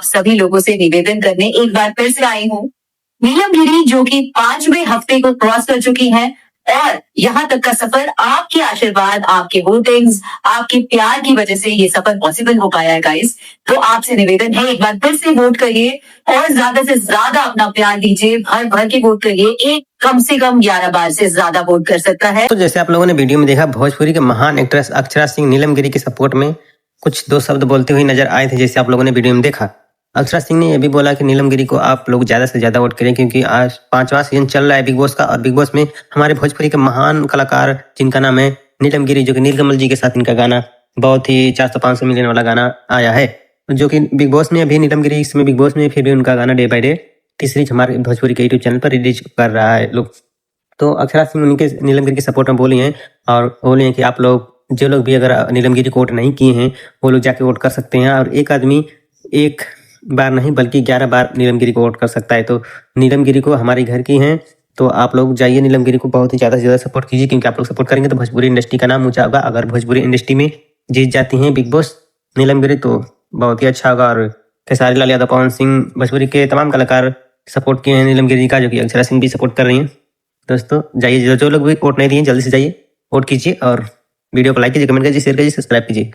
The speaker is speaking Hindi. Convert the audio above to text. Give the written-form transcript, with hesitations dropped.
सभी लोगों से निवेदन करने एक बार फिर से आई हूँ। नीलम गिरी जो कि 5वें हफ्ते को क्रॉस कर चुकी है और यहाँ तक का सफर आपके आशीर्वाद, आपके वोटिंग्स, आपके प्यार की वजह से ये सफर पॉसिबल हो पाया है गाइस। तो आपसे निवेदन है एक बार फिर से वोट करिए और ज्यादा से ज्यादा अपना प्यार दीजिए, भर भर के वोट करिए। एक कम से कम 11 बार से ज्यादा वोट कर सकता है। तो जैसे आप लोगों ने वीडियो में देखा, भोजपुरी के महान एक्ट्रेस अक्षरा सिंह नीलम गिरी के सपोर्ट में कुछ 2 शब्द बोलते हुए नजर आए थे, जैसे आप लोगों ने वीडियो में देखा। अक्षरा सिंह ने यह भी बोला कि नीलम गिरी को आप लोग ज्यादा से ज्यादा वोट करें, क्योंकि आज 5वां सीजन चल रहा है बिग बॉस का, और बिग बॉस में हमारे भोजपुरी के महान कलाकार जिनका नाम है नीलम गिरी, जो कि नीलकमल जी के साथ इनका गाना बहुत ही 400-500 मिलियन वाला गाना आया है, जो कि बिग बॉस में अभी नीलम गिरी इसमें बिग बॉस में फिर भी उनका गाना डे बाय डे तीसरी हमारे भोजपुरी के यूट्यूब चैनल पर रिलीज कर रहा है लोग। तो अक्षरा सिंह उनके नीलम गिरी के सपोर्ट में बोली हैं और बोली हैं कि आप लोग जो लोग भी अगर नीलम गिरी को वोट नहीं किए हैं वो लोग जाके वोट कर सकते हैं, और एक आदमी एक बार नहीं बल्कि 11 बार नीलम गिरी को वोट कर सकता है। तो नीलम गिरी को हमारे घर की हैं, तो आप लोग जाइए नीलम गिरी को बहुत ही ज़्यादा से ज़्यादा सपोर्ट कीजिए, क्योंकि आप लोग सपोर्ट करेंगे तो भोजपुरी इंडस्ट्री का नाम ऊँचा होगा। अगर भोजपुरी इंडस्ट्री में जीत जाती हैं बिग बॉस नीलम गिरी तो बहुत ही अच्छा होगा। और खेसारी लाल यादव, पवन सिंह, भोजपुरी के तमाम कलाकार सपोर्ट किए हैं नीलम गिरी का, जो कि अक्षरा सिंह भी सपोर्ट कर रही हैं। दोस्तों जाइए, जो लोग भी वोट नहीं दिए जल्दी से जाइए वोट कीजिए, और वीडियो को लाइक कीजिए, कमेंट कीजिए, शेयर कीजिए, सब्सक्राइब कीजिए।